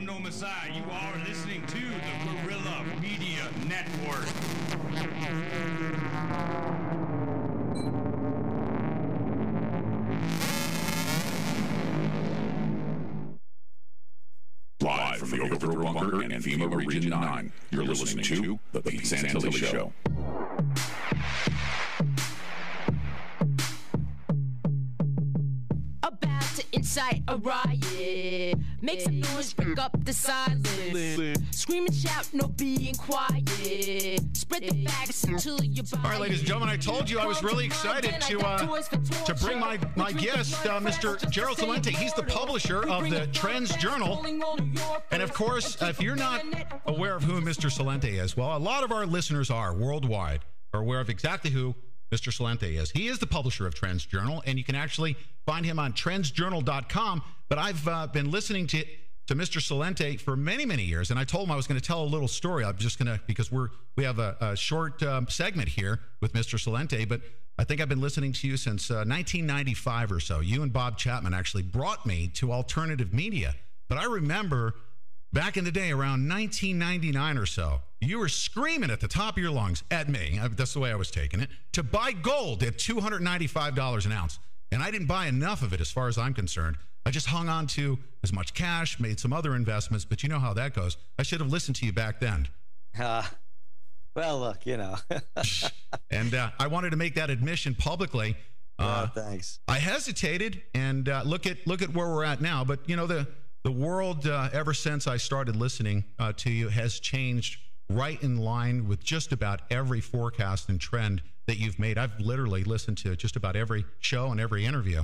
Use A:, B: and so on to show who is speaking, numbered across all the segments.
A: am no Messiah. You are listening to the Guerrilla Media Network.
B: Live from the Overthrow Bunker and FEMA Region 9, you're listening to The Pete Santilli Show.
C: About to incite a riot. Make some noise, break up the silence. Scream and shout, no being quiet. Spread the facts until you're
D: All right, ladies and gentlemen, I told you I was really excited to bring my guest, Mr. Gerald Celente. He's the publisher of the TrendsJournal. And of course, if you're not aware of who Mr. Celente is, well, a lot of our listeners are worldwide are aware of exactly who Mr. Celente is. He is the publisher of TrendsJournal, and you can actually find him on TrendsJournal.com. But I've been listening to Mr. Celente for many, many years, and I told him I was going to tell a little story. I'm just going to, because we have a short segment here with Mr. Celente, but I think I've been listening to you since 1995 or so. You and Bob Chapman actually brought me to alternative media. But I remember back in the day, around 1999 or so, you were screaming at the top of your lungs at me, that's the way I was taking it, to buy gold at $295 an ounce. And I didn't buy enough of it as far as I'm concerned. I just hung on to as much cash, made some other investments, but you know how that goes. I should have listened to you back then.
E: Well, look, you know.
D: And I wanted to make that admission publicly.
E: Thanks.
D: I hesitated, and look at where we're at now. But, you know, the world, ever since I started listening to you, has changed right in line with just about every forecast and trend that you've made. I've literally listened to just about every show and every interview.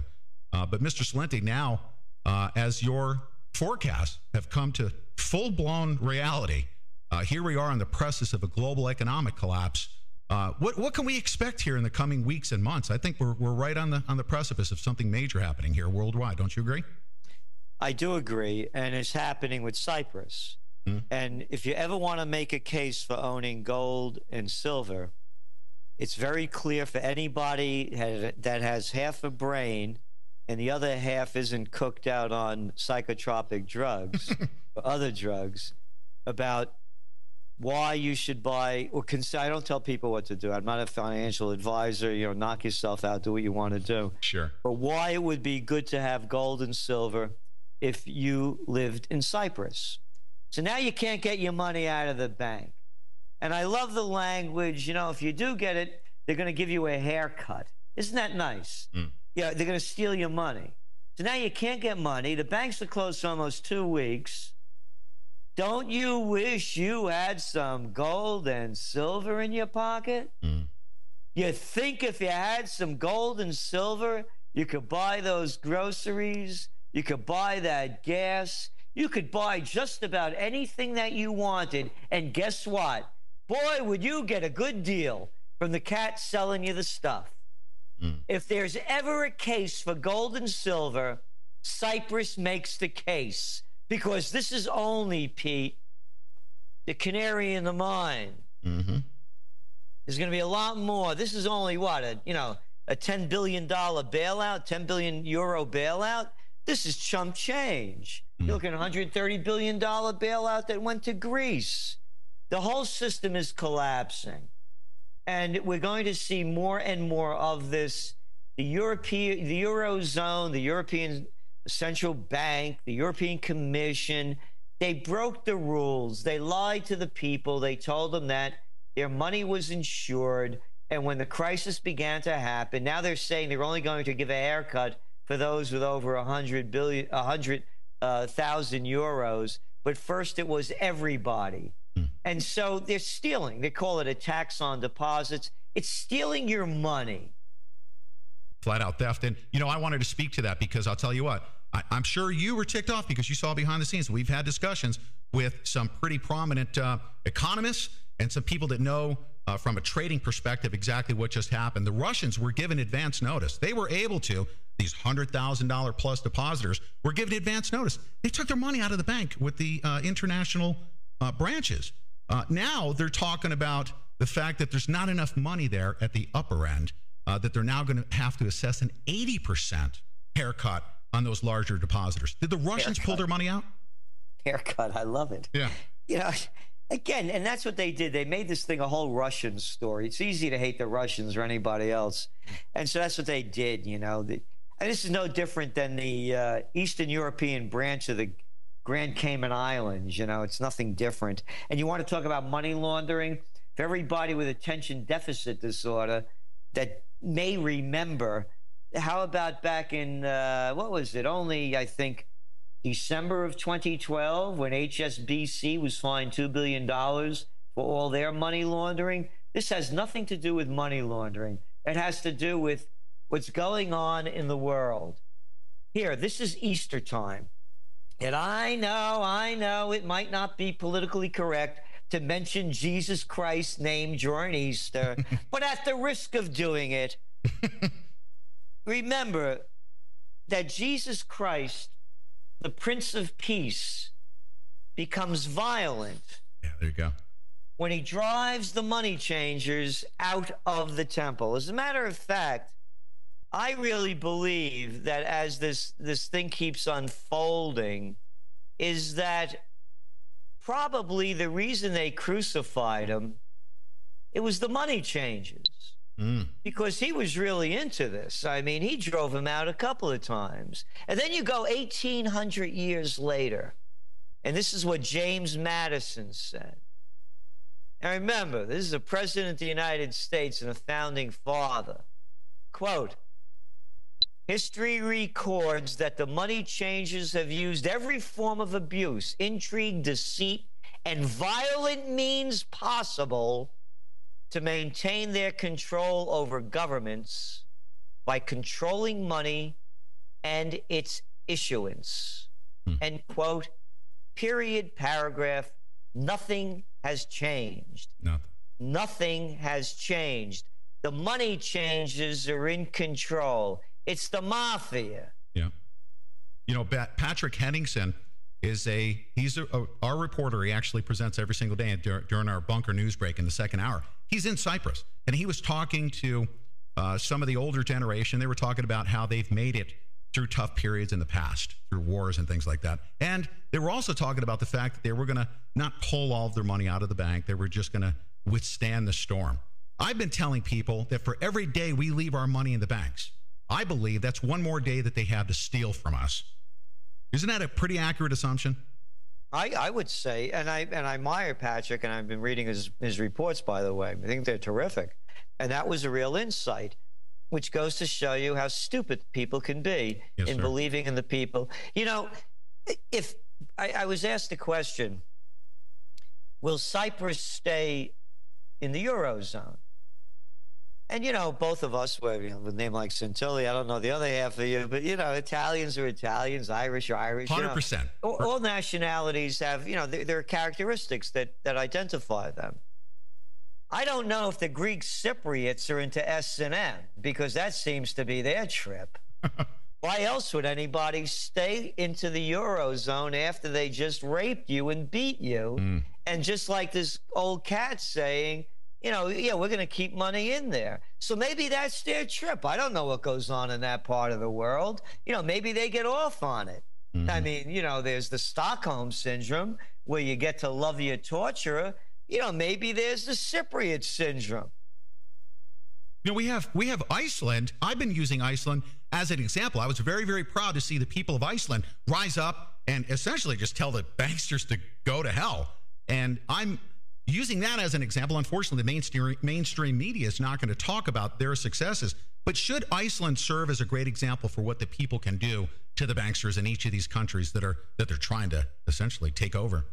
D: But Mr. Celente, now, as your forecasts have come to full-blown reality, here we are on the precipice of a global economic collapse. What can we expect here in the coming weeks and months? I think we're right on the precipice of something major happening here worldwide. Don't you agree?
E: I do agree, and it's happening with Cyprus. And if you ever want to make a case for owning gold and silver, it's very clear for anybody that has half a brain and the other half isn't cooked out on psychotropic drugs or other drugs about why you should buy or consider. I don't tell people what to do. I'm not a financial advisor. You know, knock yourself out, do what you want to do.
D: Sure.
E: But why it would be good to have gold and silver if you lived in Cyprus. So now you can't get your money out of the bank. And I love the language, you know, if you do get it, they're going to give you a haircut. Isn't that nice? Yeah, they're going to steal your money. So now you can't get money. The banks are closed for almost 2 weeks. Don't you wish you had some gold and silver in your pocket? You think if you had some gold and silver, you could buy those groceries, you could buy that gas, you could buy just about anything that you wanted. And guess what? Boy, would you get a good deal from the cat selling you the stuff. If there's ever a case for gold and silver, Cyprus makes the case. Because this is only, Pete, the canary in the mine. There's going to be a lot more. This is only, what, a $10 billion bailout, 10 billion euro bailout? This is chump change. You're looking at a $130 billion bailout that went to Greece. The whole system is collapsing. And we're going to see more and more of this. The eurozone, the European Central Bank, the European Commission, they broke the rules. They lied to the people. They told them that their money was insured. And when the crisis began to happen, now they're saying they're only going to give a haircut for those with over 100,000 euros. But first it was everybody. And so they're stealing. They call it a tax on deposits. It's stealing your money.
D: Flat out theft. And, you know, I wanted to speak to that because I'll tell you what, I'm sure you were ticked off because you saw behind the scenes. We've had discussions with some pretty prominent economists and some people that know from a trading perspective exactly what just happened. The Russians were given advance notice. They were able to, these $100,000 plus depositors were given advance notice. They took their money out of the bank with the international branches. Now they're talking about the fact that there's not enough money there at the upper end, that they're now going to have to assess an 80% haircut on those larger depositors. Did the Russians pull their money out?
E: haircut. I love it.
D: Yeah.
E: You know, again, and that's what they did. They made this thing a whole Russian story. It's easy to hate the Russians or anybody else. And so that's what they did, you know. And this is no different than the Eastern European branch of the Grand Cayman Islands. You know, it's nothing different. And you want to talk about money laundering? For everybody with attention deficit disorder that may remember, how about back in, what was it, only, I think, December of 2012, when HSBC was fined $2 billion for all their money laundering? This has nothing to do with money laundering. It has to do with what's going on in the world. Here, this is Easter time. And I know it might not be politically correct to mention Jesus Christ's name during Easter, but at the risk of doing it, remember that Jesus Christ, the Prince of Peace, becomes violent.
D: Yeah, there you go.
E: When he drives the money changers out of the temple. As a matter of fact, I really believe that as this thing keeps unfolding, is that probably the reason they crucified him, it was the money changers. Because he was really into this. I mean, he drove him out a couple of times. And then you go 1,800 years later, and this is what James Madison said. And remember, this is a president of the United States and a founding father. Quote, "History records that the money changers have used every form of abuse, intrigue, deceit, and violent means possible to maintain their control over governments by controlling money and its issuance." End quote. Period. Paragraph. Nothing has changed. Nothing has changed. The money changers are in control. It's the mafia.
D: Yeah. You know, Patrick Henningsen is our reporter. He actually presents every single day during our bunker news break in the second hour. He's in Cyprus, and he was talking to some of the older generation. They were talking about how they've made it through tough periods in the past, through wars and things like that. And they were also talking about the fact that they were going to not pull all of their money out of the bank. They were just going to withstand the storm. I've been telling people that for every day we leave our money in the banks, I believe that's one more day that they have to steal from us. Isn't that a pretty accurate assumption?
E: I would say, and I admire Patrick, and I've been reading his reports, by the way. I think they're terrific. And that was a real insight, which goes to show you how stupid people can be in believing in the people. You know, if I was asked the question, will Cyprus stay in the eurozone? And, you know, both of us, with a name like Santilli, I don't know the other half of you, but, you know, Italians are Italians, Irish are Irish.
D: 100%.
E: You know, all nationalities have, you know, there are characteristics that identify them. I don't know if the Greek Cypriots are into S&M, because that seems to be their trip. Why else would anybody stay into the eurozone after they just raped you and beat you? And just like this old cat saying, you know, yeah, we're going to keep money in there. So maybe that's their trip. I don't know what goes on in that part of the world. You know, maybe they get off on it. I mean, you know, there's the Stockholm syndrome where you get to love your torturer. You know, maybe there's the Cypriot syndrome.
D: You know, we have Iceland. I've been using Iceland as an example. I was very, very proud to see the people of Iceland rise up and essentially just tell the banksters to go to hell. And I'm using that as an example. Unfortunately, the mainstream media is not going to talk about their successes. But should Iceland serve as a great example for what the people can do to the banksters in each of these countries that they're trying to essentially take over?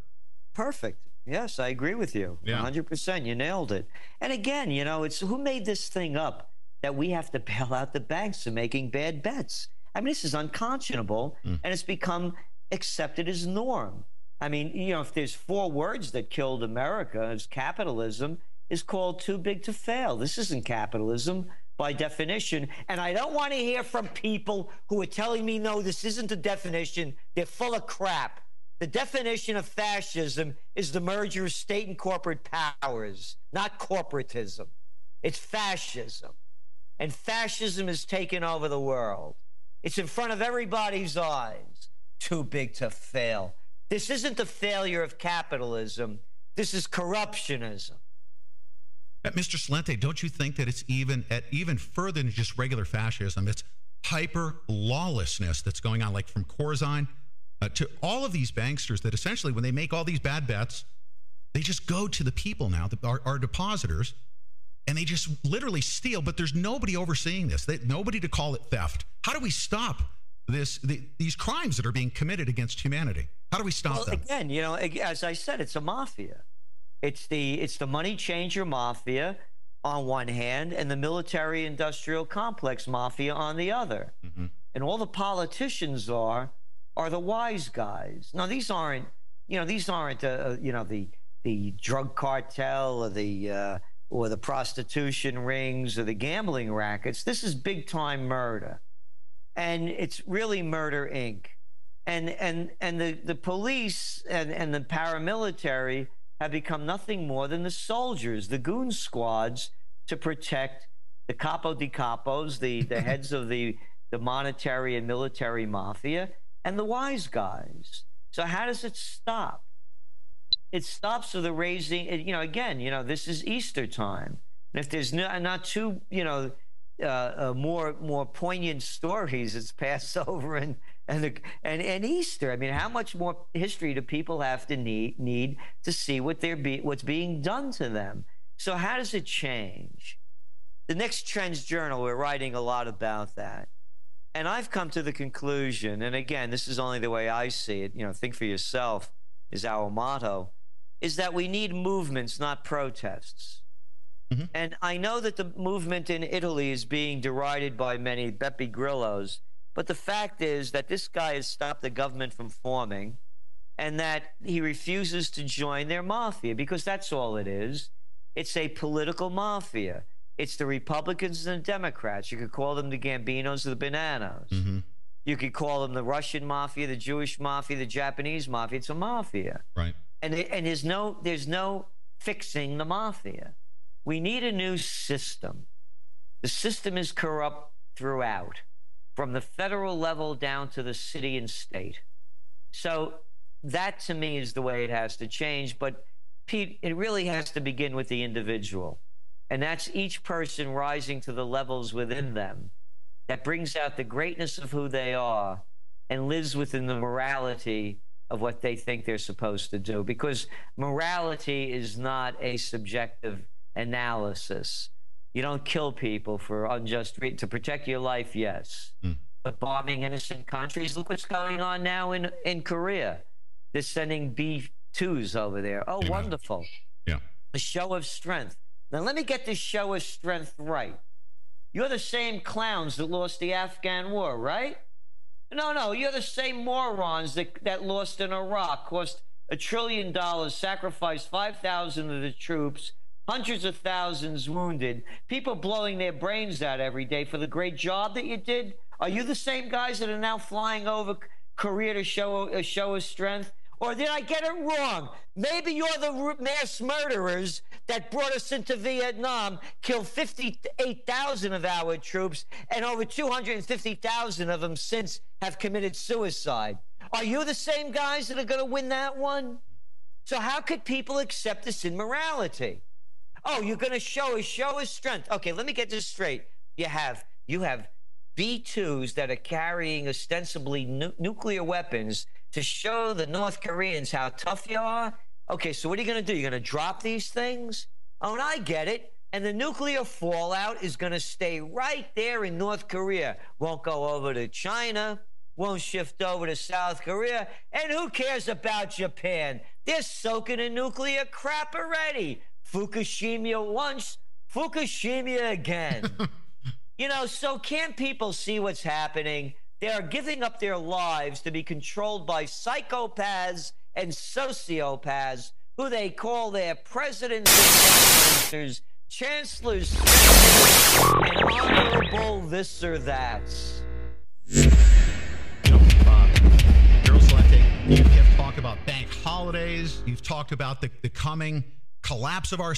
E: Perfect. Yes, I agree with you.
D: Yeah.
E: 100%. You nailed it. And again, you know, it's who made this thing up that we have to bail out the banks for making bad bets? I mean, this is unconscionable, and it's become accepted as norm. I mean, you know, if there's 4 words that killed America, it's capitalism is called too big to fail. This isn't capitalism by definition. And I don't want to hear from people who are telling me, no, this isn't the definition. They're full of crap. The definition of fascism is the merger of state and corporate powers, not corporatism. It's fascism. And fascism has taken over the world. It's in front of everybody's eyes. Too big to fail. This isn't the failure of capitalism. This is corruptionism.
D: Mr. Celente, don't you think that it's even further than just regular fascism? It's hyper lawlessness that's going on, like from Corzine to all of these banksters that essentially, when they make all these bad bets, they just go to the people now, our depositors, and they just literally steal. But there's nobody overseeing this. Nobody to call it theft. How do we stop these crimes that are being committed against humanity? How do we stop them?
E: Again, as I said, it's a mafia. It's the money changer mafia on one hand and the military industrial complex mafia on the other. Mm-hmm. And all the politicians are the wise guys. Now, these aren't the drug cartel or the prostitution rings or the gambling rackets. This is big time murder. And it's really Murder Inc. And the police and the paramilitary have become nothing more than the soldiers, the goon squads, to protect the capo di capos, the heads of the monetary and military mafia, and the wise guys. So how does it stop? It stops with the raising. This is Easter time. And if there's not two, more poignant stories, it's Passover and Easter. I mean, how much more history do people have to need to see what's being done to them? So how does it change? The next TrendsJournal, we're writing a lot about that. And I've come to the conclusion, and again, this is only the way I see it, think for yourself is our motto, is that we need movements, not protests. Mm-hmm. And I know that the movement in Italy is being derided by many Beppe Grillos, but the fact is that this guy has stopped the government from forming and that he refuses to join their mafia, because that's all it is. It's a political mafia. It's the Republicans and the Democrats. You could call them the Gambinos or the Bananas. Mm-hmm. You could call them the Russian mafia, the Jewish mafia, the Japanese mafia. It's a mafia.
D: Right.
E: And there's no fixing the mafia. We need a new system. The system is corrupt throughout, from the federal level down to the city and state. So that, to me, is the way it has to change. But, Pete, it really has to begin with the individual. And that's each person rising to the levels within them that brings out the greatness of who they are and lives within the morality of what they think they're supposed to do. Because morality is not a subjective analysis. You don't kill people for unjust to protect your life, yes. But bombing innocent countries, look what's going on now in Korea. They're sending B-2s over there. Oh, wonderful.
D: Yeah.
E: A show of strength. Now, let me get this show of strength right. You're the same clowns that lost the Afghan war, right? No, you're the same morons that lost in Iraq, cost $1 trillion, sacrificed 5,000 of the troops, hundreds of thousands wounded, people blowing their brains out every day for the great job that you did. Are you the same guys that are now flying over Korea to show a show of strength? Or did I get it wrong? Maybe you're the mass murderers that brought us into Vietnam, killed 58,000 of our troops, and over 250,000 of them since have committed suicide. Are you the same guys that are going to win that one? So how could people accept this immorality? Oh, you're going to show a show of strength. Okay, let me get this straight. You have B-2s that are carrying ostensibly nuclear weapons to show the North Koreans how tough you are. Okay, so what are you going to do? You're going to drop these things? Oh, and I get it. And the nuclear fallout is going to stay right there in North Korea. Won't go over to China. Won't shift over to South Korea. And who cares about Japan? They're soaking in nuclear crap already. Fukushima once, Fukushima again. So can't people see what's happening? They are giving up their lives to be controlled by psychopaths and sociopaths who they call their presidents and ministers, chancellors, and honorable this or that.
D: Gerald Celente, you have talked about bank holidays. You've talked about the coming collapse of our